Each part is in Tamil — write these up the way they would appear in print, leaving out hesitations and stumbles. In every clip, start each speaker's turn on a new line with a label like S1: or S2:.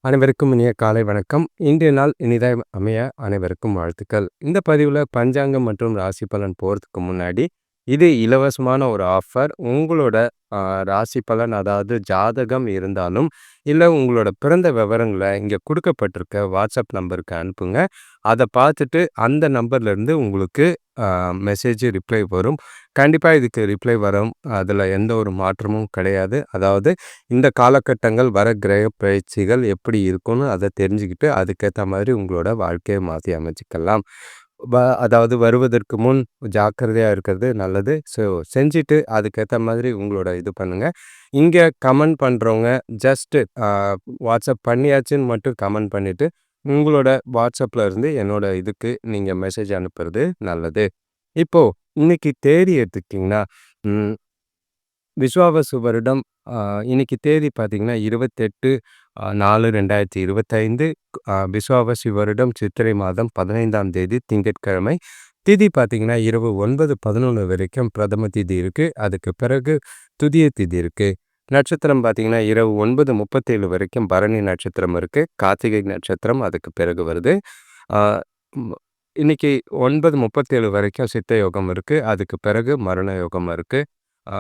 S1: அனைவருக்கும் இனிய காலை வணக்கம். இன்றைய நாள் இனிதாய் அமைய அனைவருக்கும் வாழ்த்துக்கள். இந்த பதிவுல பஞ்சாங்கம் மற்றும் ராசி பலன் போறதுக்கு முன்னாடி, இது இலவசமான ஒரு ஆஃபர். உங்களோட அ ராசி பலன் அதாவது ஜாதகம் இருந்தாலும், இல்ல உங்களோட பிறந்த விவரங்கள இங்க குடுக்கப்பட்டிருக்க வாட்ஸ்அப் நம்பருக்கு அனுப்புங்க. அத பார்த்துட்டு அந்த நம்பர்லேருந்து உங்களுக்கு மெசேஜ் ரிப்ளை வரும். கண்டிப்பா இதுக்கு ரிப்ளை வரும். அதுல எந்த ஒரு மாற்றமும் கிடையாது. அதாவது இந்த காலகட்டங்கள் வர கிரக பயிற்சிகள் எப்படி இருக்கும்னு அத தெரிஞ்சுக்கிட்டு, அதுக்கேத்த மாதிரி உங்களோட வாழ்க்கைய மாத்தி அமைச்சுக்கலாம். வ அதாவது வருவதற்கு முன் ஜாக்கிரதையா இருக்கிறது நல்லது. செஞ்சுட்டு அதுக்கேத்த மாதிரி உங்களோட இது பண்ணுங்க. இங்க கமெண்ட் பண்றவங்க ஜஸ்ட் வாட்ஸ்அப் பண்ணியாச்சுன்னு மட்டும் கமெண்ட் பண்ணிட்டு, உங்களோட வாட்ஸ்அப்ல இருந்து என்னோட இதுக்கு நீங்க மெசேஜ் அனுப்புறது நல்லது. இப்போ இன்னைக்கு தேதி எடுத்துக்கிட்டிங்கன்னா, ம் விஸ்வாவசு வருடம் இன்னைக்கு தேதி பார்த்தீங்கன்னா 28/4/2025 விஸ்வாவசு வருடம் சித்திரை மாதம் 15ஆம் தேதி திங்கட்கிழமை. திதி பார்த்தீங்கன்னா இரவு 9:11 வரைக்கும் பிரதம திதி இருக்கு. அதுக்கு பிறகு துதிய திதி இருக்கு. நட்சத்திரம் பார்த்தீங்கன்னா இரவு 9:37 வரைக்கும் பரணி நட்சத்திரம் இருக்கு. கார்த்திகை நட்சத்திரம் அதுக்கு பிறகு வருது. ஆ ம் இன்னைக்கு 9:37 வரைக்கும் சித்த யோகம் இருக்கு. அதுக்கு பிறகு மரண யோகம் இருக்கு. ஆ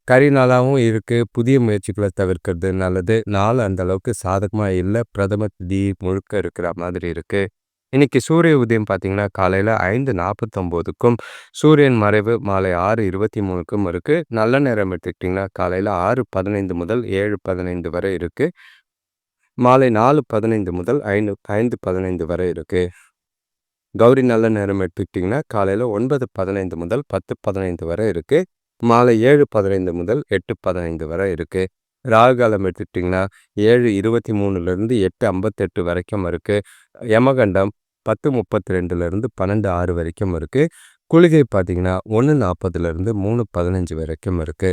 S1: கரிநாளாவும் இருக்கு. புதிய முயற்சிகள தவிர்க்கிறது நல்லது. நாள் அந்த அளவுக்கு சாதகமா இல்ல. பிரதம திதி முழுக்க இருக்கிற மாதிரி இருக்கு. இன்னைக்கு சூரிய உதயம் பார்த்தீங்கன்னா, காலையில 5:49க்கும், சூரியன் மறைவு மாலை 6:23க்கும் இருக்கு. நல்ல நேரம் எடுத்துக்கிட்டிங்கன்னா, காலையில 6:15 முதல் 7:15 வரை இருக்கு. மாலை 4:15 முதல் 5:15 வரை இருக்கு. கௌரி நல்ல நேரம் எடுத்துக்கிட்டிங்கன்னா, காலையில 9:15 முதல் 10:15 வரை இருக்கு. மாலை 7:15 முதல் 8:15 வரை இருக்கு. ராகு காலம் எடுத்துக்கிட்டிங்கன்னா, 7:23லேருந்து 8:58 வரைக்கும் இருக்கு. யமகண்டம் 10:32லேருந்து 12:06 வரைக்கும் இருக்கு. குளிகை பார்த்தீங்கன்னா, 1:40லேருந்து 3:15 வரைக்கும் இருக்கு.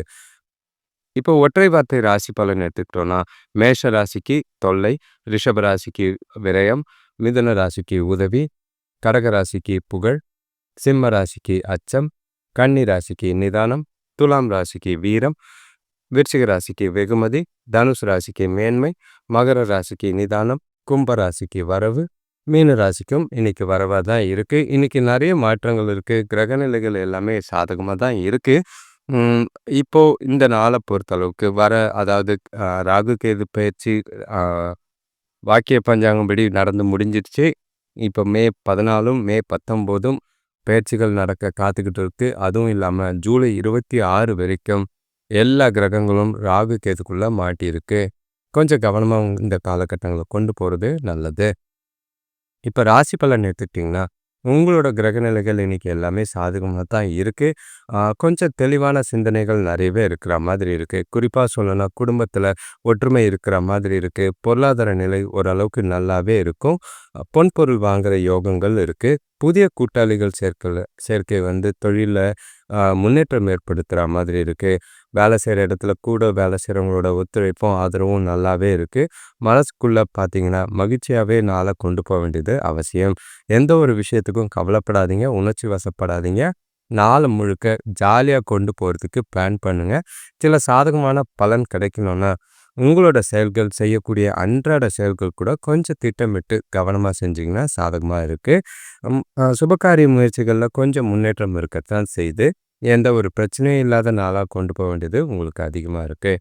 S1: இப்போ ஒற்றை வார்த்தை ராசி பலன் எடுத்துக்கிட்டோம்னா, மேஷ ராசிக்கு தொல்லை, ரிஷப ராசிக்கு விரயம், மிதுன ராசிக்கு உதவி, கடக ராசிக்கு புகழ், சிம்ம ராசிக்கு அச்சம், கன்னி ராசிக்கு நிதானம், துலாம் ராசிக்கு வீரம், விருச்சிக ராசிக்கு வெகுமதி, தனுசு ராசிக்கு மேன்மை, மகர ராசிக்கு நிதானம், கும்ப ராசிக்கு வரவு, மீன ராசிக்கும் இன்னைக்கு வரவா தான் இருக்கு. இன்னைக்கு நிறைய மாற்றங்கள் இருக்கு. கிரகநிலைகள் எல்லாமே சாதகமாக தான் இருக்கு. இப்போ இந்த நாளை பொறுத்தளவுக்கு அதாவது ராகு கேது பயிற்சி வாக்கிய பஞ்சாங்கப்படி நடந்து முடிஞ்சிருச்சு. இப்போ மே 14ம் மே 19ம் பயிற்சிகள் நடக்க காத்துக்கிட்டு இருக்கு. அதுவும் இல்லாமல் ஜூலை 26 வரைக்கும் எல்லா கிரகங்களும் ராகு கேதுக்குள்ள மாட்டியிருக்கு. கொஞ்சம் கவனமாக இந்த காலகட்டங்களை கொண்டு போகிறது நல்லது. இப்போ ராசி பலன் எடுத்துக்கிட்டிங்கன்னா, உங்களோட கிரகநிலைகள் இன்னைக்கு எல்லாமே சாதகமாக தான் இருக்கு. கொஞ்சம் தெளிவான சிந்தனைகள் நிறையவே இருக்கிற மாதிரி இருக்கு. குறிப்பாக சொல்லணும்னா குடும்பத்தில் ஒற்றுமை இருக்கிற மாதிரி இருக்கு. பொருளாதார நிலை ஓரளவுக்கு நல்லாவே இருக்கும். பொன்பொருள் வாங்குற யோகங்கள் இருக்கு. புதிய கூட்டாளிகள் சேர்க்கை தொழிலில் முன்னேற்றம் ஏற்படுத்துகிற மாதிரி இருக்கு. வேலை செய்கிற இடத்துல கூட வேலை செய்கிறவங்களோட ஒத்துழைப்பும் ஆதரவும் நல்லாவே இருக்கு. மனசுக்குள்ள பார்த்தீங்கன்னா மகிழ்ச்சியாகவே நாளை கொண்டு போக வேண்டியது அவசியம். எந்த ஒரு விஷயத்துக்கும் கவலைப்படாதீங்க, உணர்ச்சி வசப்படாதீங்க. நாளை முழுக்க ஜாலியாக கொண்டு போகிறதுக்கு பிளான் பண்ணுங்க. சில சாதகமான பலன் கிடைக்கணும்னா உங்களோட செயல்கள் செய்யக்கூடிய அன்றாட செயல்கள் கூட கொஞ்சம் திட்டமிட்டு கவனமாக செஞ்சிங்கன்னா சாதகமாக இருக்குது. சுபகாரிய முயற்சிகளில் கொஞ்சம் முன்னேற்றம் இருக்கத்தான் செய்யுது. எந்த ஒரு பிரச்சனையும் இல்லாத நாளாக கொண்டு போக வேண்டியது உங்களுக்கு அதிகமாக இருக்குது.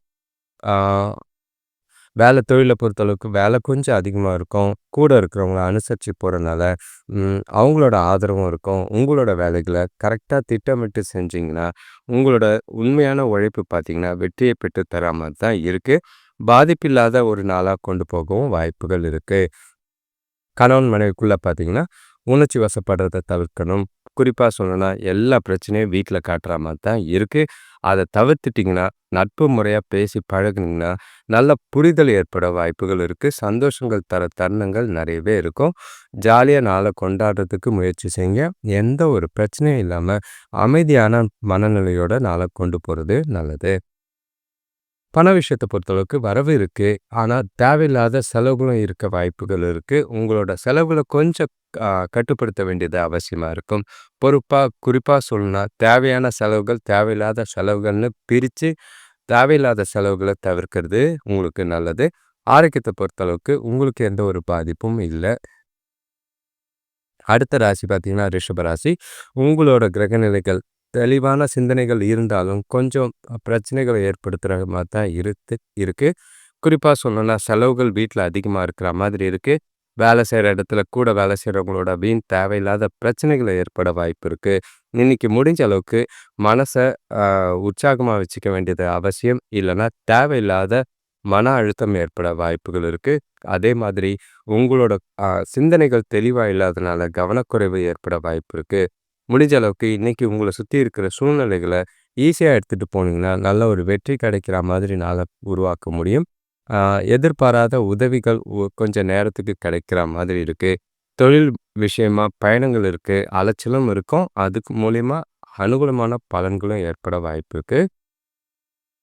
S1: வேலை தொழிலை பொறுத்தளவுக்கு வேலை கொஞ்சம் அதிகமாக இருக்கும். கூட இருக்கிறவங்கள அனுசரித்து போகிறனால அவங்களோட ஆதரவும் இருக்கும். உங்களோட வேலைகளை கரெக்டாக திட்டமிட்டு செஞ்சிங்கன்னா உங்களோட உண்மையான உழைப்பு பார்த்தீங்கன்னா வெற்றியை பெற்று தர மாதிரி தான் இருக்குது. பாதிப்பில்லாத ஒரு நாளாக கொண்டு போகவும் வாய்ப்புகள் இருக்குது. கணவன் மனைவிக்குள்ளே பார்த்தீங்கன்னா உணர்ச்சி வசப்படுறதை தவிர்க்கணும். குறிப்பாக சொல்லணும்னா எல்லா பிரச்சனையும் வீட்டில் காட்டுற மாதிரி தான் இருக்குது. அதை தவிர்த்துட்டிங்கன்னா நட்பு முறையாக பேசி பழகுனீங்கன்னா நல்ல புரிதல் ஏற்பட வாய்ப்புகள் இருக்குது. சந்தோஷங்கள் தர தருணங்கள் நிறையவே இருக்கும். ஜாலியாக நாளை கொண்டாடுறதுக்கு முயற்சி செய்யுங்க. எந்த ஒரு பிரச்சனையும் இல்லாமல் அமைதியான மனநிலையோட நாளை கொண்டு போகிறது நல்லது. பண விஷயத்தை பொறுத்தளவுக்கு வரவு இருக்கு. ஆனால் தேவையில்லாத செலவுகளும் இருக்க வாய்ப்புகள் இருக்கு. உங்களோட செலவுகளை கொஞ்சம் கட்டுப்படுத்த வேண்டியது அவசியமாக இருக்கும். குறிப்பாக சொல்லணும்னா தேவையான செலவுகள் தேவையில்லாத செலவுகள்னு பிரித்து தேவையில்லாத செலவுகளை தவிர்க்கிறது உங்களுக்கு நல்லது. ஆரோக்கியத்த பொறுத்தளவுக்கு உங்களுக்கு எந்த ஒரு பாதிப்பும் இல்ல. அடுத்த ராசி பார்த்தீங்கன்னா, ரிஷப ராசி. உங்களோட கிரகநிலைகள் தெளிவான சிந்தனைகள் இருந்தாலும், கொஞ்சம் பிரச்சனைகள ஏற்படுத்துற மாரி தான் இருக்கு. குறிப்பா சொல்லணும்னா, செலவுகள் வீட்ல அதிகமா இருக்கிற மாதிரி இருக்கு. வேலை செய்ற இடத்துல கூட வேலை செய்றவங்களோட வீண் தேவையில்லாத பிரச்சனைகள் ஏற்பட வாய்ப்பு இருக்கு. இன்னைக்கு முடிஞ்ச அளவுக்கு மனச உற்சாகமா வச்சுக்க வேண்டியது அவசியம். இல்லன்னா தேவையில்லாத மன அழுத்தம் ஏற்பட வாய்ப்புகள் இருக்கு. அதே மாதிரி உங்களோட சிந்தனைகள் தெளிவா இல்லாதனால கவனக்குறைவு ஏற்பட வாய்ப்பு இருக்கு. முடிஞ்ச அளவுக்கு இன்னைக்கு உங்கள சுத்தி இருக்கிற சூழ்நிலைகள ஈஸியா எடுத்துட்டு போனீங்கன்னா, நல்ல ஒரு வெற்றி கிடைக்கிற மாதிரி நாள உருவாக்க முடியும். ஆ எதிர்பாராத உதவிகள் கொஞ்சம் நேரத்துக்கு கிடைக்கிற மாதிரி இருக்கு. தொழில் விஷயமா பயணங்கள் இருக்கு. அலைச்சலும் இருக்கும். அதுக்கு மூலியமா அனுகூலமான பலன்களும் ஏற்பட வாய்ப்பு இருக்கு.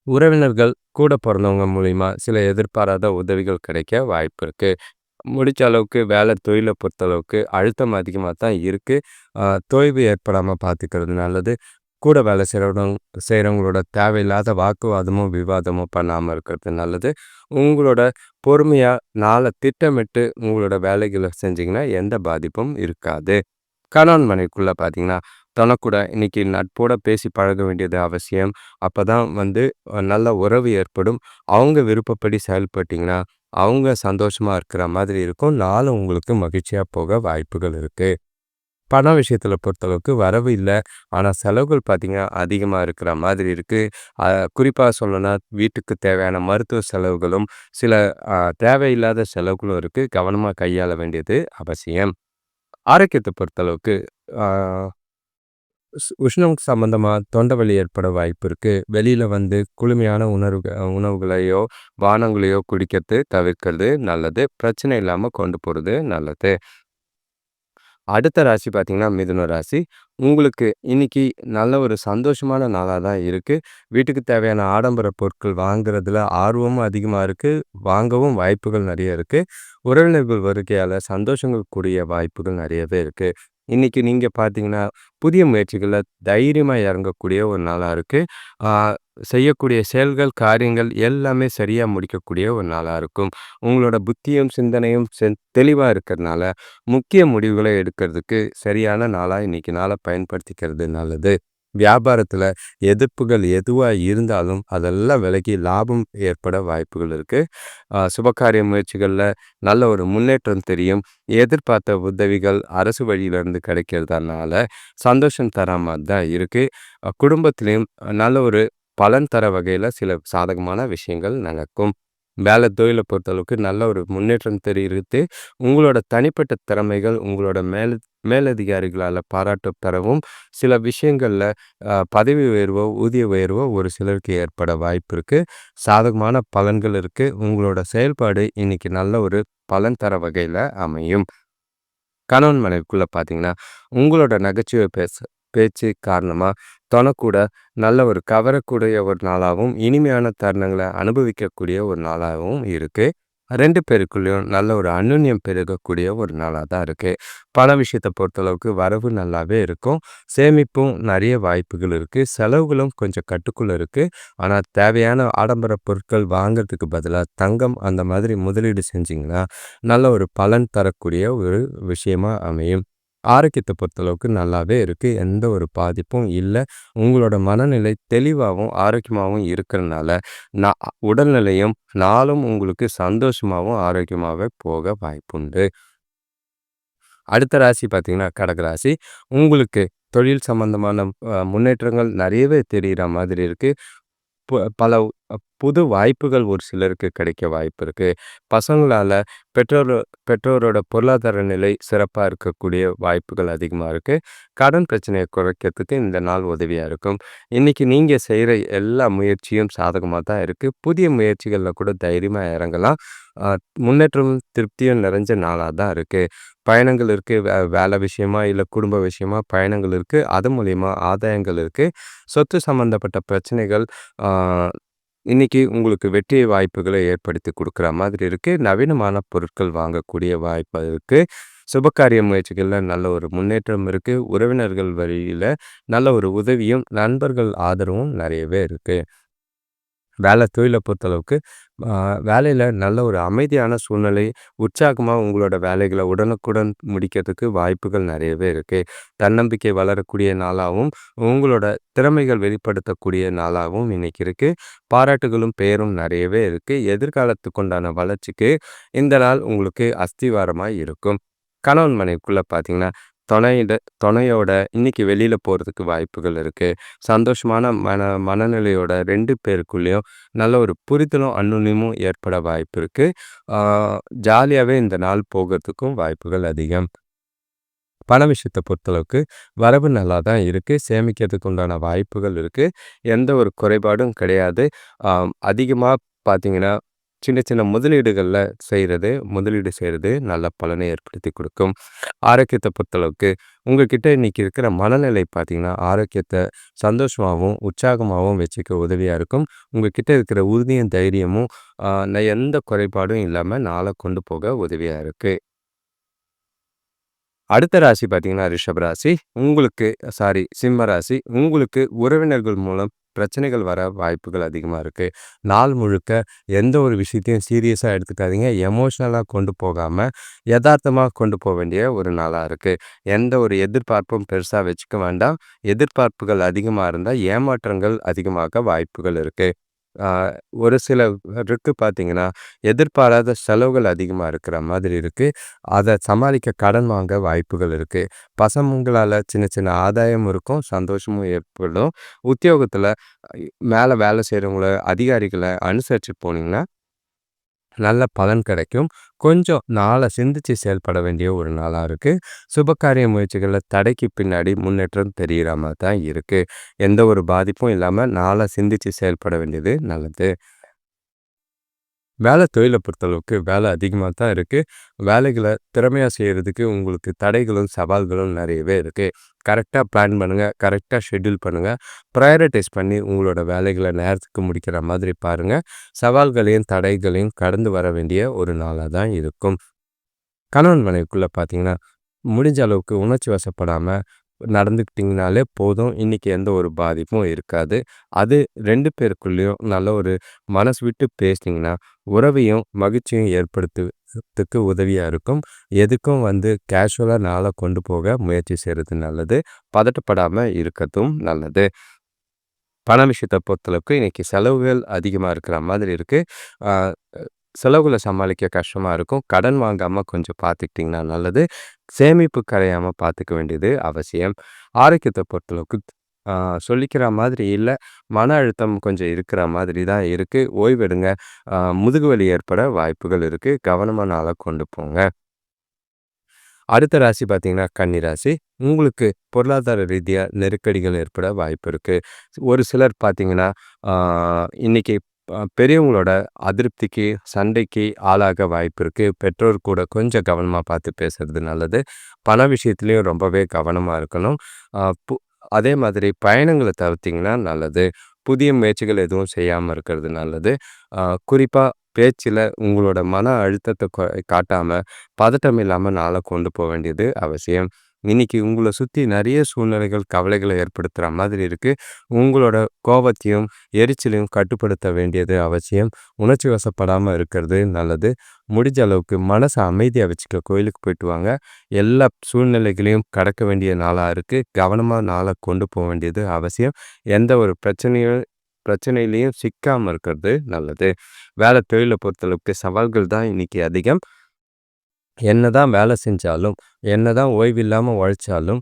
S1: உறவினர்கள், கூட பொறந்தவங்க மூலியமா சில எதிர்பாராத உதவிகள் கிடைக்க வாய்ப்பு இருக்கு. முடிச்ச அளவுக்கு வேலை தொழில பொறுத்தளவுக்கு அழுத்தம் அதிகமா தான் இருக்கு. அ தொய்வு ஏற்படாம பார்த்துக்கிறது நல்லது. கூட வேலை செய்றவங்களோட தேவையில்லாத வாக்குவாதமும், விவாதமும் பண்ணாம இருக்கிறது நல்லது. உங்களோட பொறுமையா நாள திட்டமிட்டு உங்களோட வேலைகள செஞ்சீங்கன்னா, எந்த பாதிப்பும் இருக்காது. கணவன் மனைவிக்குள்ள பார்த்தீங்கன்னா, தனக்கூட இன்னைக்கு நட்போட பேசி பழக வேண்டியது அவசியம். அப்பதான் நல்ல உறவு ஏற்படும். அவங்க விருப்பப்படி செயல்பட்டீங்கன்னா, அவங்க சந்தோஷமா இருக்கிற மாதிரி இருக்கும். நாளும் உங்களுக்கு மகிழ்ச்சியா போக வாய்ப்புகள் இருக்கு. பண விஷயத்துல பொறுத்தளவுக்கு வரவு இல்ல. ஆனா செலவுகள் பார்த்தீங்கன்னா, அதிகமா இருக்கிற மாதிரி இருக்கு. அ குறிப்பா சொல்லணும்னா, வீட்டுக்கு தேவையான மருத்துவ செலவுகளும், சில தேவையில்லாத செலவுகளும் இருக்கு. கவனமா கையாள வேண்டியது அவசியம். ஆரோக்கியத்த பொறுத்தளவுக்கு, ஆ உஷ்ணம் சம்மந்தமா தொண்டை வலி ஏற்பட வாய்ப்பு இருக்கு. வெளியில குளுமையான உணவுகளையோ, பானங்களையோ குடிக்கிறது தவிர்க்கிறது நல்லது. பிரச்சனை இல்லாம கொண்டு போறது நல்லது. அடுத்த ராசி பார்த்தீங்கன்னா, மிதுன ராசி. உங்களுக்கு இன்னைக்கு நல்ல ஒரு சந்தோஷமான நாளா தான் இருக்கு. வீட்டுக்கு தேவையான ஆடம்பர பொருட்கள் வாங்குறதுல ஆர்வமும் அதிகமா இருக்கு. வாங்கவும் வாய்ப்புகள் நெறைய இருக்கு. உறவினர்கள் வருகையால சந்தோஷங்கள் கூடிய வாய்ப்புகள் நெறையவே இருக்கு. இன்னைக்கு நீங்க பார்த்தீங்கன்னா, புதிய முயற்சிகள்ல தைரியமா இறங்கக்கூடிய ஒரு நாளா இருக்கு. ஆ செய்யக்கூடிய செயல்கள், காரியங்கள் எல்லாமே சரியா முடிக்கக்கூடிய ஒரு நாளா இருக்கும். உங்களோட புத்தியும், சிந்தனையும் தெளிவா இருக்கிறதுனால, முக்கிய முடிவுகளை எடுக்கிறதுக்கு சரியான நாளா இன்னைக்கு நாள பயன்படுத்திக்கிறது நல்லது. வியாபாரத்துல எதிர்ப்புகள் எதுவா இருந்தாலும் அதெல்லாம் விலகி லாபம் ஏற்பட வாய்ப்புகள் இருக்கு. சுபகாரிய முயற்சிகள்ல நல்ல ஒரு முன்னேற்றம் தெரியும். எதிர்பார்த்த உதவிகள் அரசு வழியிலிருந்து கிடைக்கிறதுனால சந்தோஷம் தர மாதிரி தான் இருக்கு. குடும்பத்திலயும் நல்ல ஒரு பலன் தர வகையில சில சாதகமான விஷயங்கள் நடக்கும். வேலை தொழில பொறுத்தளவுக்கு நல்ல ஒரு முன்னேற்றம் தெரிகிறது. உங்களோட தனிப்பட்ட திறமைகள் உங்களோட மேலதிகாரிகளால பாராட்டு பெறவும், சில விஷயங்கள்ல பதவி உயர்வோ, ஊதிய உயர்வோ ஒரு சிலருக்கு ஏற்பட வாய்ப்பு இருக்கு. சாதகமான பலன்கள் இருக்கு. உங்களோட செயல்பாடு இன்னைக்கு நல்ல ஒரு பலன் தர வகையில அமையும். கணவன் மனைவிக்குள்ள பார்த்தீங்கன்னா, உங்களோட நகைச்சுவை பேச்சு காரணமா தொணக்கூட நல்ல ஒரு கவரக்கூடிய ஒரு நாளாவும், இனிமையான தருணங்கள அனுபவிக்கக்கூடிய ஒரு நாளாவும் இருக்கு. 2 பேருக்குள்ளயும் நல்ல ஒரு அந்யோன்யம் பெருகக்கூடிய ஒரு நாளா தான் இருக்கு. பண விஷயத்த பொறுத்தளவுக்கு வரவு நல்லாவே இருக்கும். சேமிப்பும் நெறைய வாய்ப்புகள் இருக்கு. செலவுகளும் கொஞ்சம் கட்டுக்குள்ள இருக்கு. ஆனா தேவையான ஆடம்பர பொருட்கள் வாங்குறதுக்கு பதிலா தங்கம் அந்த மாதிரி முதலீடு செஞ்சீங்கன்னா, நல்ல ஒரு பலன் தரக்கூடிய ஒரு விஷயமா அமையும். ஆரோக்கியத்த பொறுத்தளவுக்கு நல்லாவே இருக்கு. எந்த ஒரு பாதிப்பும் இல்ல. உங்களோட மனநிலை தெளிவாவும், ஆரோக்கியமாவும் இருக்கிறனால, நா உடல்நிலையும் நாளும் உங்களுக்கு சந்தோஷமாவும், ஆரோக்கியமாவே போக வாய்ப்புண்டு. அடுத்த ராசி பார்த்தீங்கன்னா, கடக ராசி. உங்களுக்கு தொழில் சம்பந்தமான முன்னேற்றங்கள் நெறையவே தெரியிற மாதிரி இருக்கு. பல புது வாய்ப்புகள் ஒரு சிலருக்கு கிடைக்க வாய்ப்பு இருக்கு. பசங்களால பெற்றோர் பெற்றோரோட பொருளாதார நிலை சிறப்பா இருக்கக்கூடிய வாய்ப்புகள் அதிகமா இருக்கு. கடன் பிரச்சனைய குறைக்கிறதுக்கு இந்த நாள் உதவியா இருக்கும். இன்னைக்கு நீங்க செய்ற எல்லா முயற்சியும் சாதகமா தான் இருக்கு. புதிய முயற்சிகள்ல கூட தைரியமா இறங்கலாம். அ முன்னேற்றமும், திருப்தியும் நிறைஞ்ச நாளா தான் இருக்கு. பயணங்கள் இருக்கு. வேலை விஷயமா, இல்ல குடும்ப விஷயமா பயணங்கள் இருக்கு. அது மூலியமா ஆதாயங்கள் இருக்கு. சொத்து சம்பந்தப்பட்ட பிரச்சனைகள் ஆ இன்னைக்கு உங்களுக்கு வெற்றி வாய்ப்புகளை ஏற்படுத்தி குடுக்குற மாதிரி இருக்கு. நவீனமான பொருட்கள் வாங்கக்கூடிய வாய்ப்பு இருக்கு. சுபகாரிய முயற்சிகள்ல நல்ல ஒரு முன்னேற்றம் இருக்கு. உறவினர்கள் வழியில நல்ல ஒரு உதவியும், நண்பர்கள் ஆதரவும் நெறையவே இருக்கு. வேலை தொழில பொறுத்தளவுக்கு அ வேலையில நல்ல ஒரு அமைதியான சூழ்நிலை, உற்சாகமா உங்களோட வேலைகள உடனுக்குடன் முடிக்கிறதுக்கு வாய்ப்புகள் நெறையவே இருக்கு. தன்னம்பிக்கை வளரக்கூடிய நாளாவும், உங்களோட திறமைகள் வெளிப்படுத்தக்கூடிய நாளாவும் இன்னைக்கு இருக்கு. பாராட்டுகளும், பெயரும் நெறையவே இருக்கு. எதிர்காலத்துக்கு உண்டான வளர்ச்சிக்கு இந்த நாள் உங்களுக்கு அஸ்திவாரமா இருக்கும். கணவன் மனைவிக்குள்ள பார்த்தீங்கன்னா, தொணையிட தொணையோட இன்னைக்கு வெளியில போறதுக்கு வாய்ப்புகள் இருக்கு. சந்தோஷமான மனநிலையோட 2 பேருக்குள்ளயும் நல்ல ஒரு புரிதலும், அந்யோன்யமும் ஏற்பட வாய்ப்பு இருக்கு. ஆ ஜாலியாவே இந்த நாள் போகறதுக்கும் வாய்ப்புகள் அதிகம். பண விஷயத்த பொறுத்தளவுக்கு வரவு நல்லா தான் இருக்கு. சேமிக்கிறதுக்கு உண்டான வாய்ப்புகள் இருக்கு. எந்த ஒரு குறைபாடும் கிடையாது. அதிகமா பார்த்தீங்கன்னா, சின்ன சின்ன முதலீடு செய்றது நல்ல பலனை ஏற்படுத்தி கொடுக்கும். ஆரோக்கியத்த பொறுத்தளவுக்கு உங்ககிட்ட இன்னைக்கு இருக்கிற மனநிலை பார்த்தீங்கன்னா, ஆரோக்கியத்த சந்தோஷமாவும், உற்சாகமாவும் வச்சுக்க உதவியா இருக்கும். உங்ககிட்ட இருக்கிற உறுதியும், தைரியமும் எந்த குறைபாடும் இல்லாம நாள கொண்டு போக உதவியா இருக்கு. அடுத்த ராசி பார்த்தீங்கன்னா, ரிஷப ராசி. உங்களுக்கு சிம்ம ராசி. உங்களுக்கு உறவினர்கள் மூலம் பிரச்சனைகள் வர வாய்ப்புகள் அதிகமா இருக்கு. நாள் முழுக்க எந்த ஒரு விஷயத்தையும் சீரியஸா எடுத்துக்காதீங்க. எமோஷனலா கொண்டு போகாம, எதார்த்தமா கொண்டு வேண்டிய ஒரு நாளா இருக்கு. எந்த ஒரு எதிர்பார்ப்பும் பெருசா வச்சுக்க வேண்டாம். எதிர்பார்ப்புகள் அதிகமா இருந்தா, ஏமாற்றங்கள் அதிகமாக வாய்ப்புகள் இருக்கு. ஆ ஒரு சிலருக்கு பார்த்தீங்கன்னா, எதிர்பாராத செலவுகள் அதிகமா இருக்கிற மாதிரி இருக்கு. அத சமாளிக்க கடன் வாங்க வாய்ப்புகள் இருக்கு. பசங்களால சின்ன சின்ன ஆதாயம் இருக்கும், சந்தோஷமும் ஏற்படும். உத்தியோகத்துல மேல வேலை செய்றவங்கள, அதிகாரிகள அனுசரிச்சு போனீங்கன்னா, நல்ல பலன் கிடைக்கும். கொஞ்சம் நாள சிந்திச்சு செயல்பட வேண்டிய ஒரு நாளா இருக்கு. சுபகாரிய முயற்சிகள்ல தடைக்கு பின்னாடி முன்னேற்றம் தெரியிற மாரி தான் இருக்கு. எந்த ஒரு பாதிப்பும் இல்லாம நாள சிந்திச்சு செயல்பட வேண்டியது நல்லது. தொழில பொறுத்தளவுக்கு வேலை அதிகமா தான் இருக்கு. வேலைகள திறமையா செய்றதுக்கு உங்களுக்கு தடைகளும், சவால்களும் நெறையவே இருக்கு. கரெக்ட்டா பிளான் பண்ணுங்க. கரெக்ட்டா ஷெட்யூல் பண்ணுங்க. பிரையாரிடைஸ் பண்ணி உங்களோட வேலைகள நேரத்துக்கு முடிக்கிற மாதிரி பாருங்க. சவால்களையும், தடைகளையும் கடந்து வர வேண்டிய ஒரு நாளா தான் இருக்கும். கணவன் மனைவிக்குள்ள பார்த்தீங்கன்னா, முடிஞ்ச அளவுக்கு உணர்ச்சி வசப்படாம நடந்துக்கிட்டீங்கனாலே போதும். இன்னைக்கு எந்த ஒரு பாதிப்பும் இருக்காது. அது 2 பேருக்குள்ளேயும் நல்ல ஒரு மனசு விட்டு பேசினீங்கன்னா, உறவையும் மகிழ்ச்சியும் ஏற்படுத்துறதுக்கு உதவியா இருக்கும். எதுக்கும் கேஷுவலா நாள கொண்டு போக முயற்சி செய்றது நல்லது. பதட்டப்படாம இருக்கத்தும் நல்லது. பண விஷயத்த பொறுத்தளவுக்கு இன்னைக்கு செலவுகள் அதிகமா இருக்கிற மாதிரி இருக்கு. ஆ செலவுகள சமாளிக்க கஷ்டமா இருக்கும். கடன் வாங்காம கொஞ்சம் பார்த்துக்கிட்டிங்கன்னா நல்லது. சேமிப்பு கரையாம பார்த்துக்க வேண்டியது அவசியம். ஆரோக்கியத்த பொறுத்தளவுக்கு ஆ சொல்லிக்கிற மாதிரி இல்ல. மன அழுத்தம் கொஞ்சம் இருக்கிற மாதிரி தான் இருக்கு. ஓய்வெடுங்க. முதுகு வலி ஏற்பட வாய்ப்புகள் இருக்கு. கவனமா நாள கொண்டு போங்க. அடுத்த ராசி பார்த்தீங்கன்னா, கன்னி ராசி. உங்களுக்கு பொருளாதார ரீதியா நெருக்கடிகள் ஏற்பட வாய்ப்பு இருக்கு. ஒரு சிலர் பார்த்தீங்கன்னா, ஆ இன்னைக்கு பெரியவங்களோட அதிருப்திக்கு, சண்டைக்கு ஆளாக வாய்ப்பு இருக்கு. பெற்றோர் கூட கொஞ்சம் கவனமா பார்த்து பேசுறது நல்லது. பண விஷயத்திலயும் ரொம்பவே கவனமா இருக்கணும். அ பு அதே மாதிரி பயணங்கள தவிர்த்தீங்கன்னா நல்லது. புதிய முயற்சிகள் எதுவும் செய்யாம இருக்கிறது நல்லது. அ குறிப்பா பேச்சுல உங்களோட மன அழுத்தத்த காட்டாம பதட்டம் இல்லாம நாள கொண்டு வேண்டியது அவசியம். இன்னைக்கு உங்கள சுத்தி நெறைய சூழ்நிலைகள் கவலைகள ஏற்படுத்துற மாதிரி இருக்கு. உங்களோட கோபத்தையும், எரிச்சலையும் கட்டுப்படுத்த வேண்டியது அவசியம். உணர்ச்சி வசப்படாம இருக்கிறது நல்லது. முடிஞ்ச அளவுக்கு மனச அமைதியா வச்சுக்க கோயிலுக்கு போயிட்டு வாங்க. எல்லா சூழ்நிலைகளையும் கடக்க வேண்டிய நாளா இருக்கு. கவனமா நாள கொண்டு வேண்டியது அவசியம். எந்த ஒரு பிரச்சனையிலயும் சிக்காம இருக்கிறது நல்லது. தொழில பொறுத்தளவுக்கு சவால்கள் தான் இன்னைக்கு அதிகம். என்னதான் வேலை செஞ்சாலும், என்னதான் ஓய்வில்லாம உழைச்சாலும்,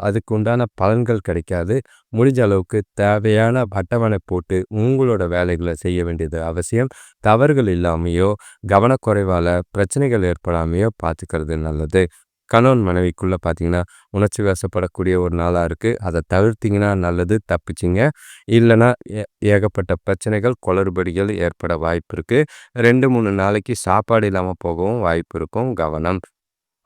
S1: அதுக்கு உண்டான பலன்கள் கிடைக்காது. முடிஞ்ச அளவுக்கு தேவையான அட்டவணை போட்டு உங்களோட வேலைகள செய்ய வேண்டியது அவசியம். தவறுகள் இல்லாமயோ, கவனக்குறைவால பிரச்சனைகள் ஏற்படாமயோ பார்த்துக்கிறது நல்லது. கணவன் மனைவிக்குள்ள பார்த்தீங்கன்னா, உணர்ச்சி வசப்படக்கூடிய ஒரு நாளா இருக்கு. அத தவிர்த்தீங்கன்னா நல்லது, தப்பிச்சீங்க. இல்லன்னா ஏகப்பட்ட பிரச்சனைகள், குளறுபடிகள் ஏற்பட வாய்ப்பு இருக்கு. 2, 3 நாளைக்கு சாப்பாடு இல்லாம போகவும் வாய்ப்பு இருக்கும். கவனம்.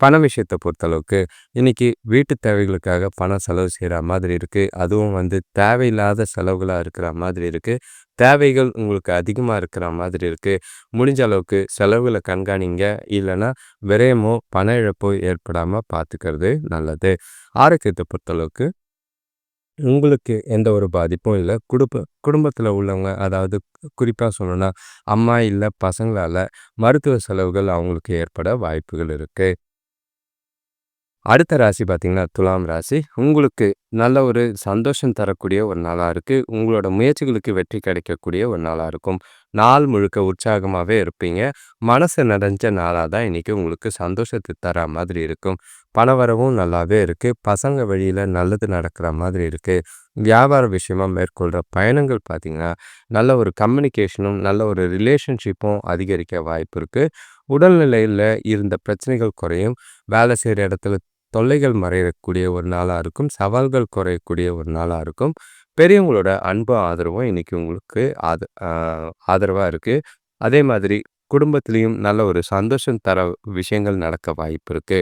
S1: பண விஷயத்த பொறுத்தளவுக்கு, இன்னைக்கு வீட்டு தேவைகளுக்காக பணம் செலவு செய்ற மாதிரி இருக்கு. அதுவும் தேவையில்லாத செலவுகளா இருக்கிற மாதிரி இருக்கு. தேவைகள் உங்களுக்கு அதிகமா இருக்கிற மாதிரி இருக்கு. முடிஞ்ச அளவுக்கு செலவுகள கண்காணிங்க. இல்லன்னா விரயமோ, பண இழப்போ ஏற்படாம பார்த்துக்கிறது நல்லது. ஆரோக்கியத்த பொறுத்தளவுக்கு உங்களுக்கு எந்த ஒரு பாதிப்பும் இல்ல. குடும்பத்தில உள்ளவங்க அதாவது குறிப்பா சொல்லணும்னா, அம்மா இல்ல பசங்களால மருத்துவ செலவுகள் அவங்களுக்கு ஏற்பட வாய்ப்புகள் இருக்கு. அடுத்த ராசி பார்த்தீங்கன்னா, துலாம் ராசி. உங்களுக்கு நல்ல ஒரு சந்தோஷம் தரக்கூடிய ஒரு நாளா இருக்கு. உங்களோட முயற்சிகளுக்கு வெற்றி கிடைக்கக்கூடிய ஒரு நாளா இருக்கும். நாள் முழுக்க உற்சாகமாவே இருப்பீங்க. மனசு நிறைஞ்ச நாளா தான் இன்னைக்கு உங்களுக்கு சந்தோஷத்த தரா மாதிரி இருக்கும். பணவரவும் நல்லாவே இருக்கு. பசங்க வழியில நல்லது நடக்கிற மாதிரி இருக்கு. வியாபார விஷயமா மேற்கொள்ற பயணங்கள் பார்த்தீங்கன்னா, நல்ல ஒரு கம்யூனிகேஷனும், நல்ல ஒரு ரிலேஷன்ஷிப்பும் அதிகரிக்க வாய்ப்பு இருக்கு. உடல்நிலையில இருந்த பிரச்சனைகள் குறையும். வேலை செய்ற இடத்துல தொல்லைகள் மறையக்கூடிய ஒரு நாளா இருக்கும். சவால்கள் குறையக்கூடிய ஒரு நாளா இருக்கும். பெரியவங்களோட அன்பும், ஆதரவும் இன்னைக்கு உங்களுக்கு ஆதரவா இருக்கு. அதே மாதிரி குடும்பத்திலயும் நல்ல ஒரு சந்தோஷம் தர விஷயங்கள் நடக்க வாய்ப்பு இருக்கு.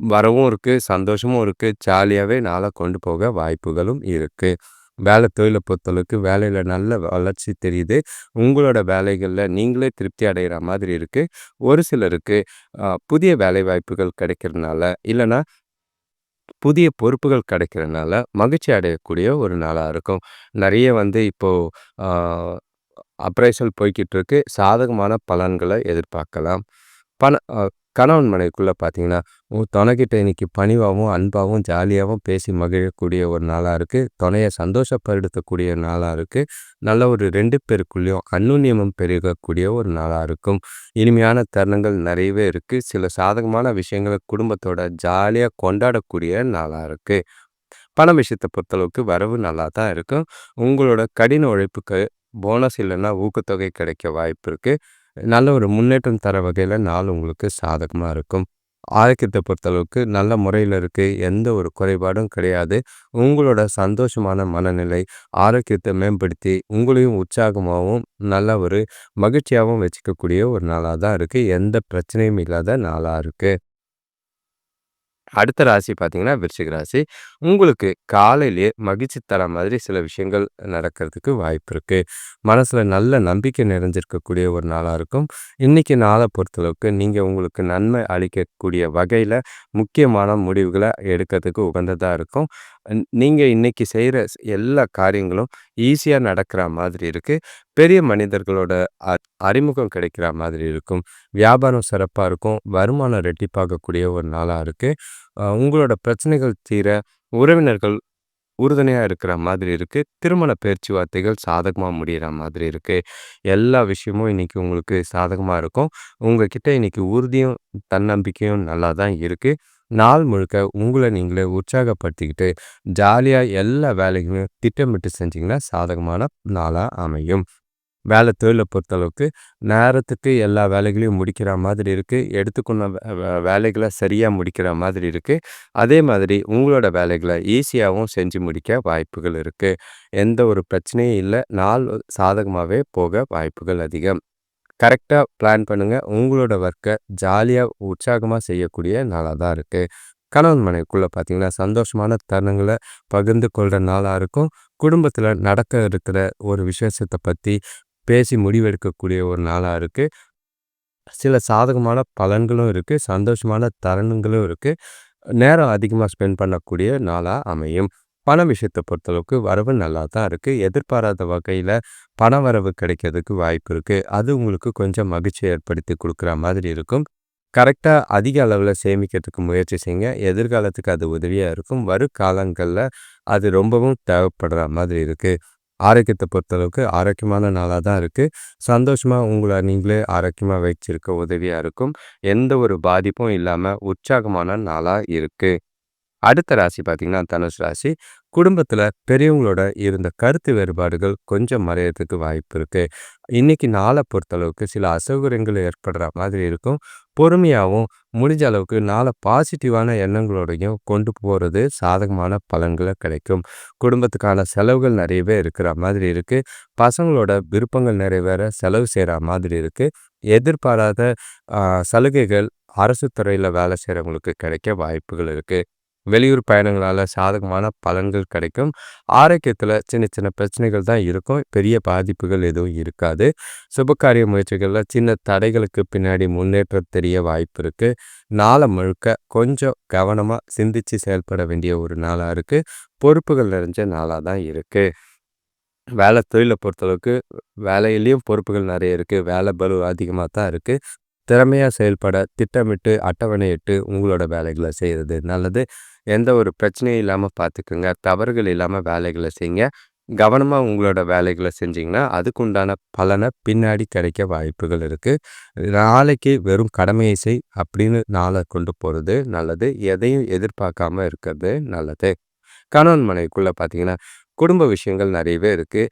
S1: வரவும் இருக்கு, சந்தோஷமும் இருக்கு. ஜாலியாவே நாள கொண்டு போக வாய்ப்புகளும் இருக்கு. தொழில பொறுத்தளவுக்கு வேலையில நல்ல வளர்ச்சி தெரியுது. உங்களோட வேலைகள்ல நீங்களே திருப்தி அடையிற மாதிரி இருக்கு. ஒரு சிலருக்கு புதிய வேலை வாய்ப்புகள் கிடைக்கிறதுனால, இல்லன்னா புதிய பொறுப்புகள் கிடைக்கிறனால மகிழ்ச்சி அடையக்கூடிய ஒரு நாளா இருக்கும். நெறைய இப்போ ஆ அப்ரைசல் போய்க்கிட்டு இருக்கு. சாதகமான பலன்கள எதிர்பார்க்கலாம். பண அ கணவன் மனைவிக்குள்ள பார்த்தீங்கன்னா, உன் துணைக்கிட்ட இன்னைக்கு பணிவாவும், அன்பாவும், ஜாலியாவும் பேசி மகிழக்கூடிய ஒரு நாளா இருக்கு. துணைய சந்தோஷப்படுத்தக்கூடிய நாளா இருக்கு. நல்ல ஒரு 2 பேருக்குள்ளயும் அந்யோன்யமும் பெருகக்கூடிய ஒரு நாளா இருக்கும். இனிமையான தருணங்கள் நிறையவே இருக்கு. சில சாதகமான விஷயங்கள குடும்பத்தோட ஜாலியா கொண்டாடக்கூடிய நாளா இருக்கு. பண விஷயத்த பொறுத்தளவுக்கு வரவு நல்லா தான் இருக்கும். உங்களோட கடின உழைப்புக்கு போனஸ் இல்லன்னா ஊக்கத்தொகை கிடைக்க வாய்ப்பு இருக்கு. நல்ல ஒரு முன்னேற்றம் தர வகையில நாள் உங்களுக்கு சாதகமா இருக்கும். ஆரோக்கியத்த பொறுத்தளவுக்கு நல்ல முறையில இருக்கு. எந்த ஒரு குறைபாடும் கிடையாது. உங்களோட சந்தோஷமான மனநிலை, ஆரோக்கியத்த மேம்படுத்தி, உங்களையும் உற்சாகமாவும், நல்ல ஒரு மகிழ்ச்சியாவும் வச்சுக்கக்கூடிய ஒரு நாளா தான் இருக்கு. எந்த பிரச்சனையும் இல்லாத நாளா இருக்கு. அடுத்த ராசி பார்த்தீங்கன்னா, விருச்சிக ராசி. உங்களுக்கு காலையிலேயே மகிழ்ச்சி தர மாதிரி சில விஷயங்கள் நடக்கிறதுக்கு வாய்ப்பு இருக்கு. மனசுல நல்ல நம்பிக்கை நிறைஞ்சிருக்கக்கூடிய ஒரு நாளா இருக்கும். இன்னைக்கு நாள பொறுத்தளவுக்கு நீங்க உங்களுக்கு நன்மை அளிக்கக்கூடிய வகையில முக்கியமான முடிவுகள எடுக்கிறதுக்கு உகந்ததா இருக்கும். நீங்க இன்னைக்கு செய்ற எல்லா காரியங்களும் ஈஸியா நடக்கிற மாதிரி இருக்கு. பெரிய மனிதர்களோட அ அறிமுகம் கிடைக்கிற மாதிரி இருக்கும். வியாபாரம் சிறப்பா இருக்கும். வருமானம் ரெட்டிப்பாகக்கூடிய ஒரு நாளா இருக்கு. உங்களோட பிரச்சனைகள் தீர உறவினர்கள் உறுதுணையா இருக்கிற மாதிரி இருக்கு. திருமண பேச்சுவார்த்தைகள் சாதகமா முடியிற மாதிரி இருக்கு. எல்லா விஷயமும் இன்னைக்கு உங்களுக்கு சாதகமா இருக்கும். உங்ககிட்ட இன்னைக்கு உறுதியும், தன்னம்பிக்கையும் நல்லா தான் இருக்கு. நாள் முழுக்க உங்கள நீங்களே உற்சாகப்படுத்திக்கிட்டு, ஜாலியா எல்லா வேலைகளையும் திட்டமிட்டு செஞ்சீங்கன்னா, சாதகமான நாளா அமையும். தொழில பொறுத்தளவுக்கு நேரத்துக்கு எல்லா வேலைகளையும் முடிக்கிற மாதிரி இருக்கு. எடுத்துக்கொண்ட வேலைகள சரியா முடிக்கிற மாதிரி இருக்கு. அதே மாதிரி உங்களோட வேலைகள ஈஸியாவும் செஞ்சு முடிக்க வாய்ப்புகள் இருக்கு. எந்த ஒரு பிரச்சனையும் இல்ல. நாள் சாதகமாவே போக வாய்ப்புகள் அதிகம். கரெக்ட்டா பிளான் பண்ணுங்க. உங்களோட ஒர்க்க ஜாலியா, உற்சாகமா செய்யக்கூடிய நாளா தான் இருக்கு. கணவன் மனைவிக்குள்ள பார்த்தீங்கன்னா, சந்தோஷமான தருணங்கள பகிர்ந்து கொள்ற நாளா இருக்கும். குடும்பத்தில நடக்க இருக்கிற ஒரு விசேஷத்த பத்தி பேசி முடிவெடுக்கக்கூடிய ஒரு நாளா இருக்கு. சில சாதகமான பலன்களும் இருக்கு. சந்தோஷமான தருணங்களும் இருக்கு. நேரம் அதிகமா ஸ்பெண்ட் பண்ணக்கூடிய நாளா அமையும். பண விஷயத்த பொறுத்தளவுக்கு வரவு நல்லா தான் இருக்கு. எதிர்பாராத வகையில பண வரவு கிடைக்கிறதுக்கு வாய்ப்பு இருக்கு. அது உங்களுக்கு கொஞ்சம் மகிழ்ச்சிய ஏற்படுத்தி குடுக்குற மாதிரி இருக்கும். கரெக்ட்டா அதிக அளவுல சேமிக்கிறதுக்கு முயற்சி செய்யுங்க. எதிர்காலத்துக்கு அது உதவியா இருக்கும். வருங்காலங்கள்ல அது ரொம்பவும் தேவைப்படுற மாதிரி இருக்கு. ஆரோக்கியத்த பொறுத்தளவுக்கு ஆரோக்கியமான நாளா தான் இருக்கு. சந்தோஷமா உங்கள நீங்களே ஆரோக்கியமா வச்சிருக்க உதவியா இருக்கும். எந்த ஒரு பாதிப்பும் இல்லாம உற்சாகமான நாளா இருக்கு. அடுத்த ராசி பார்த்தீங்கன்னா, தனுசு ராசி. குடும்பத்தில பெரியவங்களோட இருந்த கருத்து வேறுபாடுகள் கொஞ்சம் மறையறதுக்கு வாய்ப்பு இருக்கு. இன்னைக்கு நாள பொறுத்தளவுக்கு சில அசௌகரியங்கள் ஏற்படுற மாதிரி இருக்கும். பொறுமையாவும், முடிஞ்ச அளவுக்கு நாள பாசிட்டிவான எண்ணங்களோடையும் கொண்டு போறது சாதகமான பலன்கள கிடைக்கும். குடும்பத்துக்கான செலவுகள் நிறையவே இருக்கிற மாதிரி இருக்கு. பசங்களோட விருப்பங்கள் நிறைவேற செலவு செய்ற மாதிரி இருக்கு. எதிர்பாராத அ சலுகைகள் அரசு துறையில வேலை செய்றவங்களுக்கு கிடைக்க வாய்ப்புகள் இருக்கு. வெளியூர் பயணங்களால சாதகமான பலன்கள் கிடைக்கும். ஆரோக்கியத்தில சின்ன சின்ன பிரச்சனைகள் தான் இருக்கும். பெரிய பாதிப்புகள் எதுவும் இருக்காது. சுபகாரிய முயற்சிகள்ல சின்ன தடைகளுக்கு பின்னாடி முன்னேற்றம் தெரிய வாய்ப்பு இருக்கு. நாள முழுக்க கொஞ்சம் கவனமா சிந்திச்சு செயல்பட வேண்டிய ஒரு நாளா இருக்கு. பொறுப்புகள் நிறைஞ்ச நாளா தான் இருக்கு. வேலை தொழில பொறுத்தளவுக்கு வேலையிலயும் பொறுப்புகள் நெறைய இருக்கு. வேலை பளு அதிகமா தான் இருக்கு. திறமையா செயல்பட திட்டமிட்டு, அட்டவணையிட்டு உங்களோட வேலைகள செய்றது நல்லது. எந்த ஒரு பிரச்சனையும் இல்லாம பார்த்துக்குங்க. தவறுகள் இல்லாம வேலைகள செய்யுங்க. கவனமா உங்களோட வேலைகள செஞ்சீங்கன்னா, அதுக்கு உண்டான பலன பின்னாடி கிடைக்க வாய்ப்புகள் இருக்கு. நாளைக்கு வெறும் கடமையை செய் அப்படின்னு நாள கொண்டு போறது நல்லது. எதையும் எதிர்பார்க்காம இருக்கிறது நல்லது. கணவன் மனைவிக்குள்ள பார்த்தீங்கன்னா, குடும்ப விஷயங்கள் நிறையவே இருக்கு.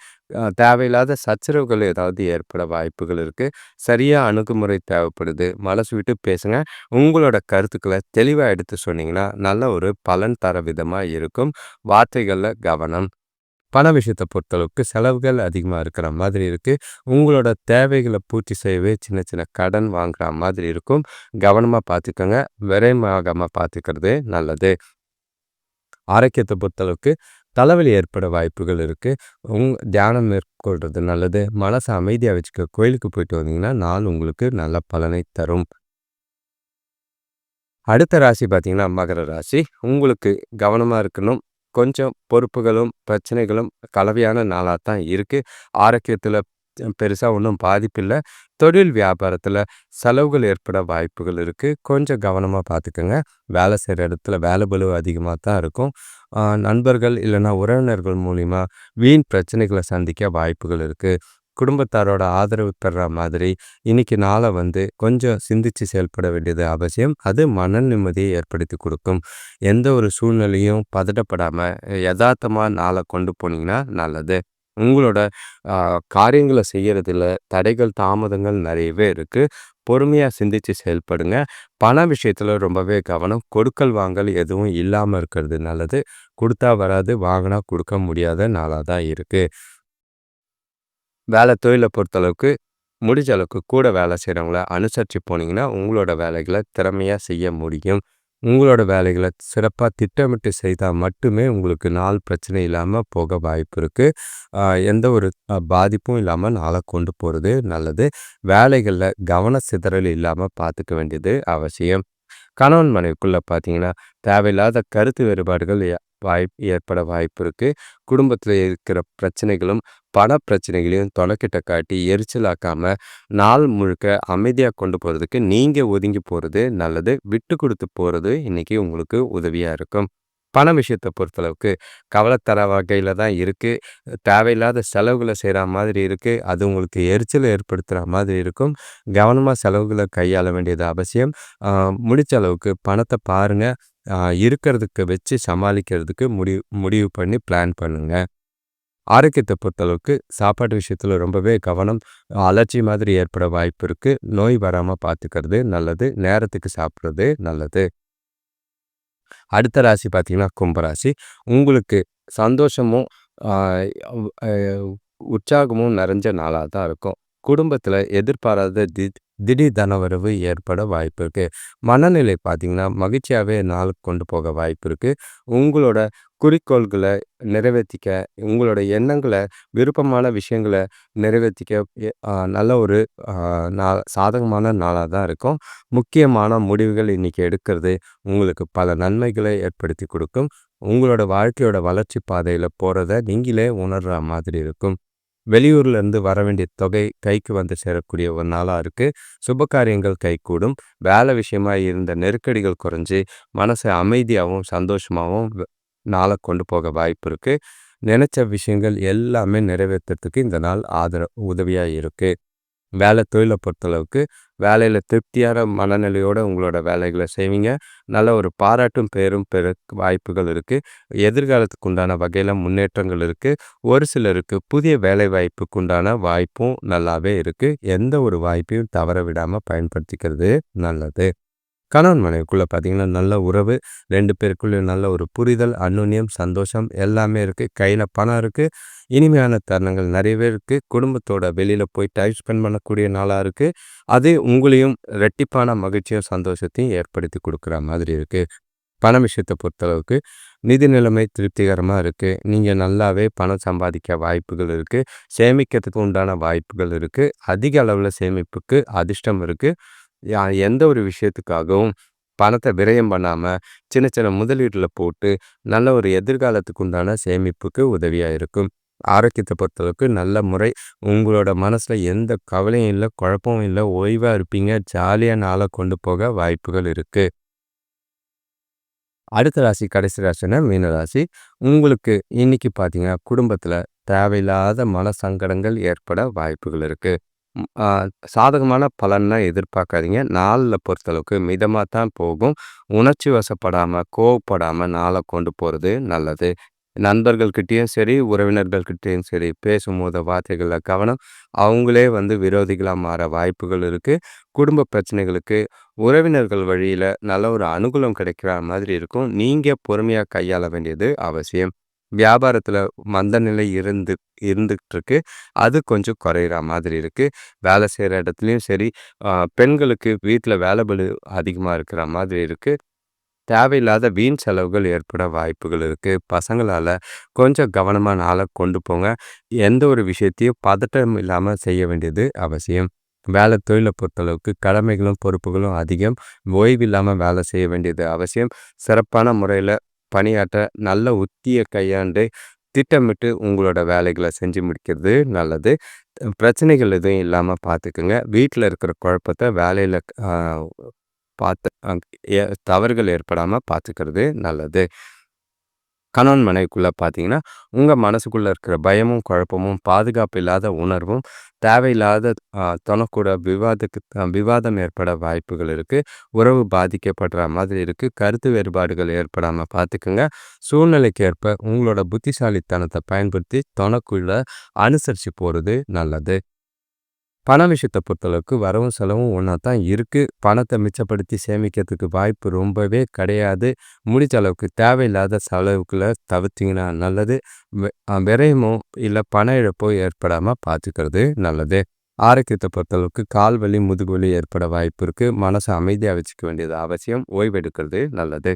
S1: தேவையில்லாத சச்சரவுகள் ஏதாவது ஏற்பட வாய்ப்புகள் இருக்கு. சரியா அணுகுமுறை தேவைப்படுது. மனசு விட்டு பேசுங்க. உங்களோட கருத்துக்கள தெளிவா எடுத்து சொன்னீங்கன்னா, நல்ல ஒரு பலன் தர விதமா இருக்கும். வார்த்தைகள்ல கவனம். பண விஷயத்த பொறுத்தளவுக்கு செலவுகள் அதிகமா இருக்கிற மாதிரி இருக்கு. உங்களோட தேவைகள பூர்த்தி செய்யவே சின்ன சின்ன கடன் வாங்குற மாதிரி இருக்கும். கவனமா பார்த்துக்கங்க. விரயமாகாம பார்த்துக்கிறது நல்லது. ஆரோக்கியத்த பொறுத்தளவுக்கு தலைவலி ஏற்பட வாய்ப்புகள் இருக்கு. தியானம் மேற்கொள்றது நல்லது. மனச அமைதியா வச்சுக்க கோயிலுக்கு போயிட்டு வந்தீங்கன்னா, நாள் உங்களுக்கு நல்ல பலனை தரும். அடுத்த ராசி பார்த்தீங்கன்னா, மகர ராசி. உங்களுக்கு கவனமா இருக்கணும். கொஞ்சம் பொறுப்புகளும், பிரச்சனைகளும் கலவையான நாளா தான் இருக்கு. ஆரோக்கியத்தில பெருசா ஒண்ணும் பாதிப்பில்ல. தொழில் வியாபாரத்தில செலவுகள் ஏற்பட வாய்ப்புகள் இருக்கு. கொஞ்சம் கவனமா பார்த்துக்கங்க. வேலை செய்ற இடத்துல வேலை பளு அதிகமா தான் இருக்கும். நண்பர்கள் இல்லன்னா உறவினர்கள் மூலியமா வீண் பிரச்சனைகள சந்திக்க வாய்ப்புகள் இருக்கு. குடும்பத்தாரோட ஆதரவு பெற மாதிரி இன்னைக்கு நாள கொஞ்சம் சிந்திச்சு செயல்பட வேண்டியது அவசியம். அது மன நிம்மதியை ஏற்படுத்தி கொடுக்கும். எந்த ஒரு சூழ்நிலையும் பதட்டப்படாம யதார்த்தமா நாள கொண்டு போனீங்கன்னா நல்லது. உங்களோட காரியங்கள செய்யறதுல தடைகள், தாமதங்கள் நிறையவே இருக்கு. பொறுமையா சிந்திச்சு செயல்படுங்க. பண விஷயத்துல ரொம்பவே கவனம். கொடுக்கல் வாங்கல் எதுவும் இல்லாம இருக்கிறது நல்லது. குடுத்தா வராது, வாங்குனா குடுக்க முடியாத நாளா தான் இருக்கு. வேலை தொழில பொறுத்தளவுக்கு, முடிஞ்ச அளவுக்கு கூட வேலை செய்றவங்கள அனுசரிச்சு போனீங்கன்னா, உங்களோட வேலைகள திறமையா செய்ய முடியும். உங்களோட வேலைகள சிறப்பா திட்டமிட்டு செய்தா மட்டுமே உங்களுக்கு நாள் பிரச்சனை இல்லாம போக வாய்ப்பு இருக்கு. அ எந்த ஒரு பாதிப்பும் இல்லாம நாள கொண்டு போறது நல்லது. வேலைகள்ல கவன சிதறல் இல்லாம பார்த்துக்க வேண்டியது அவசியம். கணவன் மனைவிக்குள்ள பார்த்தீங்கன்னா, தேவையில்லாத கருத்து வேறுபாடுகள் ஏற்பட வாய்ப்பு இருக்கு. குடும்பத்தில இருக்கிற பிரச்சனைகளும், பண பிரச்சனைகளையும் தொணக்கிட்ட காட்டி எரிச்சலாக்காம, நாள் முழுக்க அமைதியா கொண்டு போறதுக்கு நீங்க ஒதுங்கி போறது நல்லது. விட்டு குடுத்து போறது இன்னைக்கு உங்களுக்கு உதவியா இருக்கும். பண விஷயத்த பொறுத்தளவுக்கு கவலை தர வகையில தான் இருக்கு. தேவையில்லாத செலவுகள செய்ற மாதிரி இருக்கு. அது உங்களுக்கு எரிச்சல ஏற்படுத்துற மாதிரி இருக்கும். கவனமா செலவுகள கையாள வேண்டியது அவசியம். ஆ முடிச்ச அளவுக்கு பணத்த பாருங்க. ஆ இருக்கிறதுக்கு வச்சு சமாளிக்கிறதுக்கு முடிவு பண்ணி பிளான் பண்ணுங்க. ஆரோக்கியத்த பொறுத்தளவுக்கு சாப்பாட்டு விஷயத்துல ரொம்பவே கவனம். அலர்ஜி மாதிரி ஏற்பட வாய்ப்பு இருக்கு. நோய் வராம பார்த்துக்கிறது நல்லது. நேரத்துக்கு சாப்பிடுறது நல்லது. அடுத்த ராசி பார்த்தீங்கன்னா, கும்பராசி. உங்களுக்கு சந்தோஷமும், ஆ அ உற்சாகமும் நிறைஞ்ச நாளா தான் இருக்கும். குடும்பத்தில எதிர்பாராத திடீர் தனவரவு ஏற்பட வாய்ப்பு இருக்கு. மனநிலை பார்த்தீங்கன்னா, மகிழ்ச்சியாவே நாள் கொண்டு போக வாய்ப்பு இருக்கு. உங்களோட குறிக்கோள்கள நிறைவேத்திக்க, உங்களோட எண்ணங்கள, விருப்பமான விஷயங்கள நிறைவேத்திக்க நல்ல ஒரு அ சாதகமான நாளா தான் இருக்கும். முக்கியமான முடிவுகள் இன்னைக்கு எடுக்கிறது உங்களுக்கு பல நன்மைகளை ஏற்படுத்தி கொடுக்கும். உங்களோட வாழ்க்கையோட வளர்ச்சி பாதையில போறத நீங்களே உணர்ற மாதிரி இருக்கும். வெளியூர்ல இருந்து வர வேண்டிய தொகை கைக்கு வந்து சேரக்கூடிய ஒரு நாளா இருக்கு. சுப காரியங்கள் கைகூடும். வேலை விஷயமா இருந்த நெருக்கடிகள் குறைஞ்சு, மனச அமைதியாவும், சந்தோஷமாவும் நாள கொண்டு போக வாய்ப்பு இருக்கு. நினைச்ச விஷயங்கள் எல்லாமே நிறைவேத்துறதுக்கு இந்த நாள் உதவியா இருக்கு. வேலை தொழில பொறுத்தளவுக்கு, வேலையில திருப்தியான மனநிலையோட உங்களோட வேலைகள செய்வீங்க. நல்ல ஒரு பாராட்டும் பெயரும் பெற வாய்ப்புகள் இருக்கு. எதிர்காலத்துக்கு உண்டான வகையில முன்னேற்றங்கள் இருக்கு. ஒரு சிலருக்கு புதிய வேலைவாய்ப்புக்கு உண்டான வாய்ப்பும் நல்லாவே இருக்கு. எந்த ஒரு வாய்ப்பையும் தவற விடாம பயன்படுத்திக்கிறது நல்லது. கணவன் மனைவிக்குள்ள பார்த்தீங்கன்னா, நல்ல உறவு. 2 பேருக்குள்ளயும் நல்ல ஒரு புரிதல், அந்யோன்யம், சந்தோஷம் எல்லாமே இருக்கு. கையில பணம் இருக்கு. இனிமையான தருணங்கள் நிறையவே இருக்கு. குடும்பத்தோட வெளியில போய் டைம் ஸ்பெண்ட் பண்ணக்கூடிய நாளா இருக்கு. அது உங்களையும் ரெட்டிப்பான மகிழ்ச்சியும், சந்தோஷத்தையும் ஏற்படுத்தி குடுக்குற மாதிரி இருக்கு. பண விஷயத்த பொறுத்தளவுக்கு, நிதி நிலைமை திருப்திகரமா இருக்கு. நீங்க நல்லாவே பணம் சம்பாதிக்க வாய்ப்புகள் இருக்கு. சேமிக்கிறதுக்கு உண்டான வாய்ப்புகள் இருக்கு. அதிக அளவுல சேமிப்புக்கு அதிர்ஷ்டம் இருக்கு. எந்த ஒரு விஷயத்துக்காகவும் பணத்தை விரயம் பண்ணாமல் சின்ன சின்ன முதலீட்டில் போட்டு நல்ல ஒரு எதிர்காலத்துக்கு உண்டான சேமிப்புக்கு உதவியாக இருக்கும். ஆரோக்கியத்தை பொறுத்தளவுக்கு நல்ல முறை. உங்களோட மனசில் எந்த கவலையும் இல்லை, குழப்பமும் இல்லை, ஓய்வாக இருப்பீங்க. ஜாலியாக நாளை கொண்டு போக வாய்ப்புகள் இருக்குது. அடுத்த ராசி கடைசி ராசினா மீன ராசி. உங்களுக்கு இன்னைக்கு பார்த்தீங்கன்னா குடும்பத்தில் தேவையில்லாத மன சங்கடங்கள் ஏற்பட வாய்ப்புகள் இருக்குது. சாதகமான பலன்லாம் எதிர்பார்க்காதீங்க. நாளில் பொறுத்தளவுக்கு மிதமாக தான் போகும். உணர்ச்சி வசப்படாமல் கோவப்படாமல் நாளை கொண்டு போகிறது நல்லது. நண்பர்கள்கிட்டயும் சரி, உறவினர்கள்கிட்டயும் சரி, பேசும்போது வார்த்தைகளில் கவனம். அவங்களே விரோதிகளாக மாற வாய்ப்புகள் இருக்குது. குடும்ப பிரச்சனைகளுக்கு உறவினர்கள் வழியில் நல்ல ஒரு அனுகூலம் கிடைக்கிற மாதிரி இருக்கும். நீங்கள் பொறுமையாக கையாள வேண்டியது அவசியம். வியாபாரத்தில் மந்த நிலை இருந்துகிட்டு இருக்கு. அது கொஞ்சம் குறையிற மாதிரி இருக்குது. வேலை செய்கிற இடத்துலையும் சரி, பெண்களுக்கு வீட்டில் வேலை பளு அதிகமாக இருக்கிற மாதிரி இருக்குது. தேவையில்லாத வீண் செலவுகள் ஏற்பட வாய்ப்புகள் இருக்குது. பசங்களால் கொஞ்சம் கவனமாக நாளை கொண்டு போங்க. எந்த ஒரு விஷயத்தையும் பதட்டம் இல்லாமல் செய்ய வேண்டியது அவசியம். வேலை தொழிலை பொறுத்தளவுக்கு கடமைகளும் பொறுப்புகளும் அதிகம். ஓய்வு இல்லாமல் வேலை செய்ய வேண்டியது அவசியம். சிறப்பான முறையில் பணியாற்ற நல்ல உத்தியை கையாண்டு திட்டமிட்டு உங்களோட வேலைகளை செஞ்சு முடிக்கிறது நல்லது. பிரச்சனைகள் எதுவும் இல்லாமல் பார்த்துக்குங்க. வீட்டில் இருக்கிற குழப்பத்தை வேலையில் பார்த்து தவறுகள் ஏற்படாமல் பார்த்துக்கிறது நல்லது. கணவன் மனைவிக்குள்ளே பார்த்தீங்கன்னா உங்கள் மனசுக்குள்ளே இருக்கிற பயமும் குழப்பமும் பாதுகாப்பு இல்லாத உணர்வும் தேவையில்லாத தொணக்கூட விவாதம் ஏற்பட வாய்ப்புகள் இருக்குது. உறவு பாதிக்கப்படுற மாதிரி இருக்குது. கருத்து வேறுபாடுகள் ஏற்படாமல் பார்த்துக்குங்க. சூழ்நிலைக்கு ஏற்ப உங்களோட புத்திசாலித்தனத்தை பயன்படுத்தி தொணக்குள்ள அனுசரித்து போகிறது நல்லது. பண விஷயத்தை பொறுத்தளவுக்கு வரவும் செலவும் ஒன்றா தான் இருக்குது. பணத்தை மிச்சப்படுத்தி சேமிக்கிறதுக்கு வாய்ப்பு ரொம்பவே கிடையாது. முடிஞ்ச அளவுக்கு தேவையில்லாத செலவுகளை தவிர்த்திங்கன்னா நல்லது. விரயமோ இல்லை பண இழப்போ ஏற்படாமல் பார்த்துக்கிறது நல்லது. ஆரோக்கியத்தை பொறுத்தளவுக்கு கால் வலி முதுகுவலி ஏற்பட வாய்ப்பு இருக்குது. மனசை அமைதியாக வச்சுக்க வேண்டியது அவசியம். ஓய்வெடுக்கிறது நல்லது.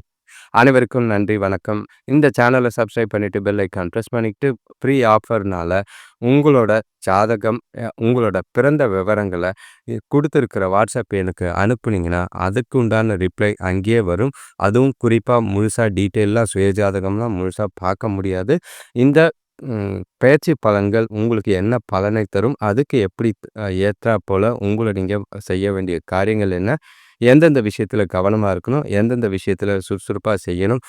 S1: அனைவருக்கும் நன்றி, வணக்கம். இந்த சேனலை சப்ஸ்கிரைப் பண்ணிவிட்டு பெல் ஐக்கான் ப்ரெஸ் பண்ணிக்கிட்டு ஃப்ரீ ஆஃபர்னால் உங்களோட ஜாதகம், உங்களோட பிறந்த விவரங்களை கொடுத்துருக்கிற வாட்ஸ்அப் எனக்கு அனுப்புனீங்கன்னா அதுக்கு உண்டான ரிப்ளை அங்கேயே வரும். அதுவும் குறிப்பாக முழுசாக டீட்டெயிலாக சுயஜாதகம்லாம் முழுசாக பார்க்க முடியாது. இந்த பயிற்சி பலன்கள் உங்களுக்கு என்ன பலனை தரும், அதுக்கு எப்படி ஏற்றா போல் உங்களை நீங்கள் செய்ய வேண்டிய காரியங்கள் என்ன, எந்தெந்த விஷயத்தில் கவனமாக இருக்கணும், எந்தெந்த விஷயத்தில் சுறுசுறுப்பாக செய்யணும்,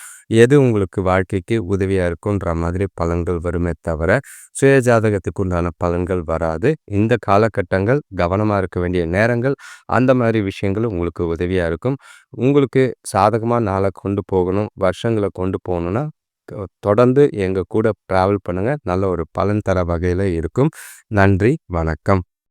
S1: எது உங்களுக்கு வாழ்க்கைக்கு உதவியாக இருக்குன்ற மாதிரி பலன்கள் வருமே தவிர சுயஜாதகத்துக்கு உண்டான பலன்கள் வராது. இந்த காலகட்டங்கள் கவனமாக இருக்க வேண்டிய நேரங்கள். அந்த மாதிரி விஷயங்கள் உங்களுக்கு உதவியாக இருக்கும். உங்களுக்கு சாதகமாக நாளை கொண்டு போகணும், வருஷங்களை கொண்டு போகணுன்னா தொடர்ந்து எங்கள் கூட ட்ராவல் பண்ணுங்கள். நல்ல ஒரு பலன் தர வகையில் இருக்கும். நன்றி, வணக்கம்.